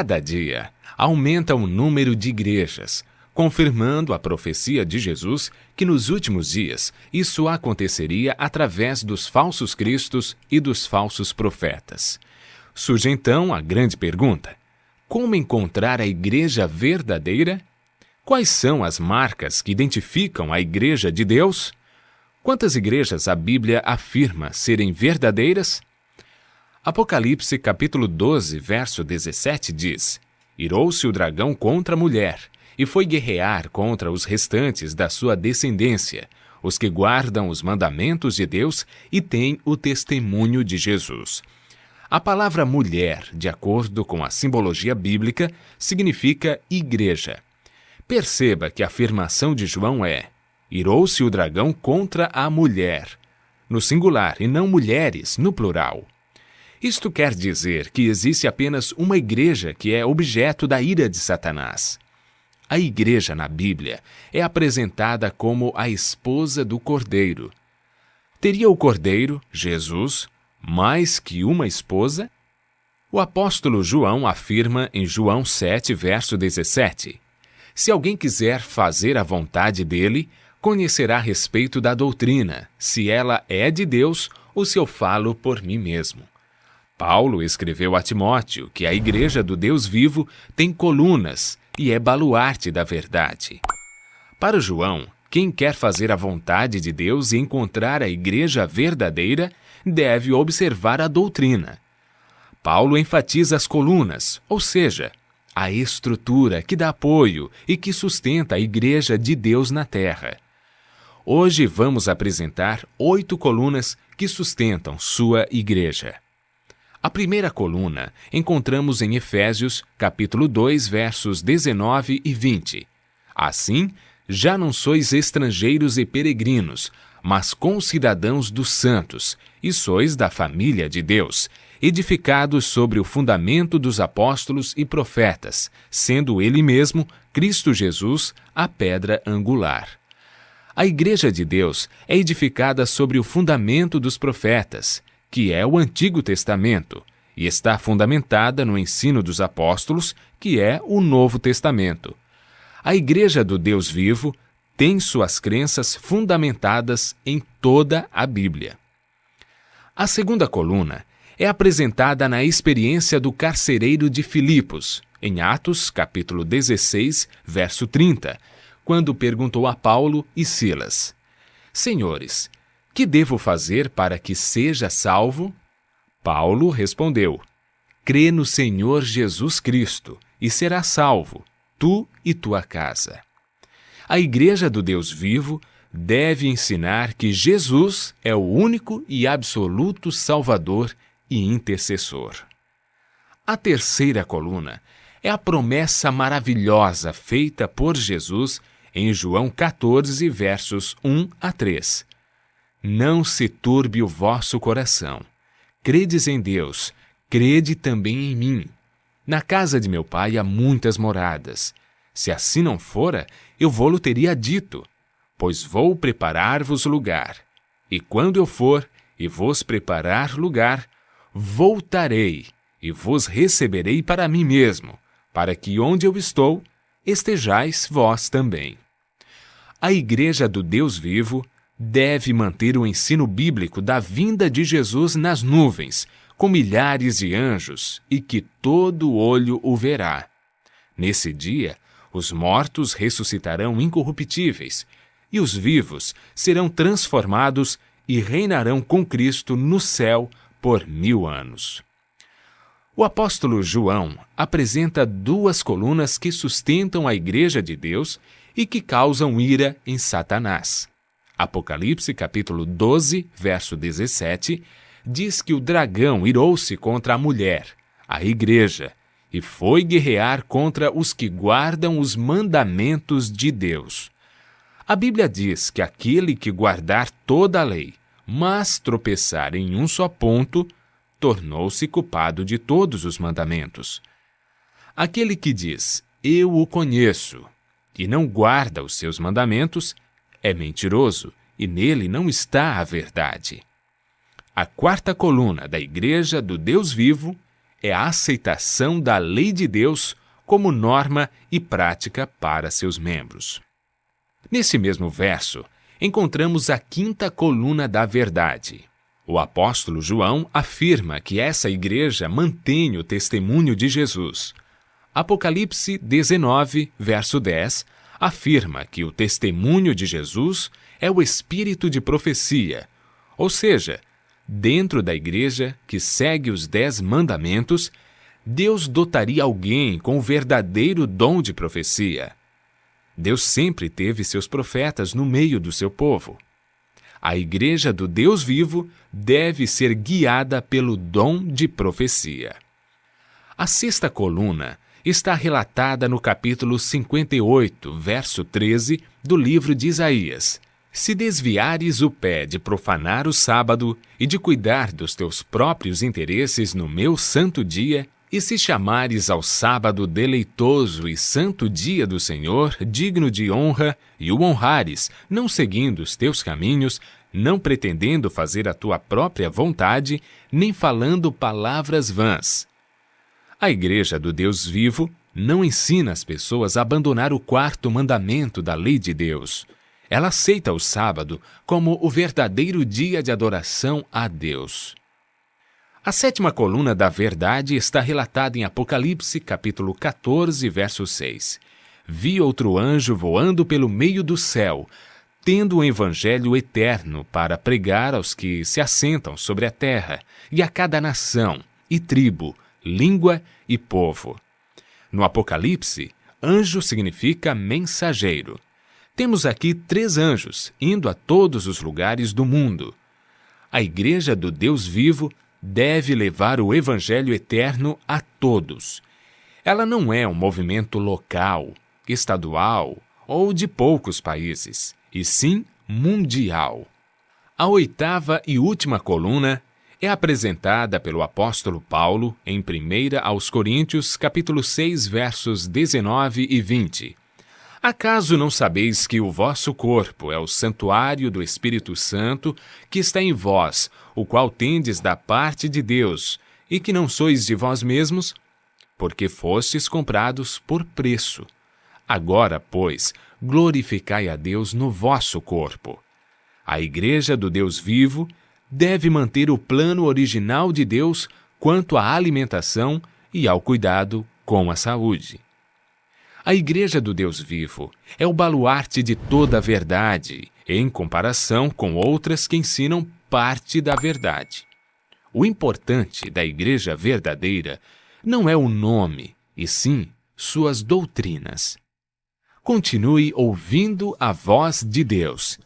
Cada dia aumenta o número de igrejas, confirmando a profecia de Jesus que nos últimos dias isso aconteceria através dos falsos cristos e dos falsos profetas. Surge então a grande pergunta: como encontrar a igreja verdadeira? Quais são as marcas que identificam a igreja de Deus? Quantas igrejas a Bíblia afirma serem verdadeiras? Apocalipse capítulo 12, verso 17 diz: Irou-se o dragão contra a mulher, e foi guerrear contra os restantes da sua descendência, os que guardam os mandamentos de Deus e têm o testemunho de Jesus. A palavra mulher, de acordo com a simbologia bíblica, significa igreja. Perceba que a afirmação de João é: irou-se o dragão contra a mulher, no singular e não mulheres, no plural. Isto quer dizer que existe apenas uma igreja que é objeto da ira de Satanás. A igreja na Bíblia é apresentada como a esposa do Cordeiro. Teria o Cordeiro, Jesus, mais que uma esposa? O apóstolo João afirma em João 7, verso 17: Se alguém quiser fazer a vontade dele, conhecerá a respeito da doutrina, se ela é de Deus ou se eu falo por mim mesmo. Paulo escreveu a Timóteo que a igreja do Deus vivo tem colunas e é baluarte da verdade. Para João, quem quer fazer a vontade de Deus e encontrar a igreja verdadeira deve observar a doutrina. Paulo enfatiza as colunas, ou seja, a estrutura que dá apoio e que sustenta a igreja de Deus na terra. Hoje vamos apresentar 8 colunas que sustentam sua igreja. A primeira coluna encontramos em Efésios, capítulo 2, versos 19 e 20. Assim, já não sois estrangeiros e peregrinos, mas concidadãos dos santos, e sois da família de Deus, edificados sobre o fundamento dos apóstolos e profetas, sendo ele mesmo, Cristo Jesus, a pedra angular. A igreja de Deus é edificada sobre o fundamento dos profetas, que é o Antigo Testamento, e está fundamentada no ensino dos apóstolos, que é o Novo Testamento. A Igreja do Deus vivo tem suas crenças fundamentadas em toda a Bíblia. A segunda coluna é apresentada na experiência do carcereiro de Filipos, em Atos, capítulo 16, verso 30, quando perguntou a Paulo e Silas: Senhores, que devo fazer para que seja salvo? Paulo respondeu: Crê no Senhor Jesus Cristo e serás salvo, tu e tua casa. A igreja do Deus vivo deve ensinar que Jesus é o único e absoluto Salvador e intercessor. A terceira coluna é a promessa maravilhosa feita por Jesus em João 14, versos 1 a 3. Não se turbe o vosso coração. Credes em Deus, crede também em mim. Na casa de meu pai há muitas moradas. Se assim não fora, eu vou-lo teria dito, pois vou preparar-vos lugar. E quando eu for e vos preparar lugar, voltarei e vos receberei para mim mesmo, para que onde eu estou, estejais vós também. A igreja do Deus vivo deve manter o ensino bíblico da vinda de Jesus nas nuvens, com milhares de anjos, e que todo olho o verá. Nesse dia, os mortos ressuscitarão incorruptíveis, e os vivos serão transformados e reinarão com Cristo no céu por 1000 anos. O apóstolo João apresenta 2 colunas que sustentam a igreja de Deus e que causam ira em Satanás. Apocalipse, capítulo 12, verso 17, diz que o dragão irou-se contra a mulher, a igreja, e foi guerrear contra os que guardam os mandamentos de Deus. A Bíblia diz que aquele que guardar toda a lei, mas tropeçar em um só ponto, tornou-se culpado de todos os mandamentos. Aquele que diz, eu o conheço, e não guarda os seus mandamentos, é mentiroso, e nele não está a verdade. A quarta coluna da Igreja do Deus vivo é a aceitação da lei de Deus como norma e prática para seus membros. Nesse mesmo verso, encontramos a quinta coluna da verdade. O apóstolo João afirma que essa igreja mantém o testemunho de Jesus. Apocalipse 19, verso 10, afirma que o testemunho de Jesus é o espírito de profecia, ou seja, dentro da igreja que segue os 10 mandamentos, Deus dotaria alguém com o verdadeiro dom de profecia. Deus sempre teve seus profetas no meio do seu povo. A igreja do Deus vivo deve ser guiada pelo dom de profecia. A sexta coluna está relatada no capítulo 58, verso 13 do livro de Isaías. Se desviares o pé de profanar o sábado e de cuidar dos teus próprios interesses no meu santo dia, e se chamares ao sábado deleitoso e santo dia do Senhor, digno de honra, e o honrares, não seguindo os teus caminhos, não pretendendo fazer a tua própria vontade, nem falando palavras vãs. A igreja do Deus vivo não ensina as pessoas a abandonar o quarto mandamento da lei de Deus. Ela aceita o sábado como o verdadeiro dia de adoração a Deus. A sétima coluna da verdade está relatada em Apocalipse, capítulo 14, verso 6. Vi outro anjo voando pelo meio do céu, tendo o evangelho eterno para pregar aos que se assentam sobre a terra, e a cada nação, e tribo, língua e povo. No Apocalipse, anjo significa mensageiro. Temos aqui 3 anjos indo a todos os lugares do mundo. A igreja do Deus vivo deve levar o evangelho eterno a todos. Ela não é um movimento local, estadual ou de poucos países, e sim mundial. A oitava e última coluna é apresentada pelo apóstolo Paulo em 1 aos Coríntios, capítulo 6, versos 19 e 20. Acaso não sabeis que o vosso corpo é o santuário do Espírito Santo que está em vós, o qual tendes da parte de Deus, e que não sois de vós mesmos? Porque fostes comprados por preço. Agora, pois, glorificai a Deus no vosso corpo. A igreja do Deus vivo deve manter o plano original de Deus quanto à alimentação e ao cuidado com a saúde. A igreja do Deus vivo é o baluarte de toda a verdade, em comparação com outras que ensinam parte da verdade. O importante da igreja verdadeira não é o nome, e sim suas doutrinas. Continue ouvindo a voz de Deus.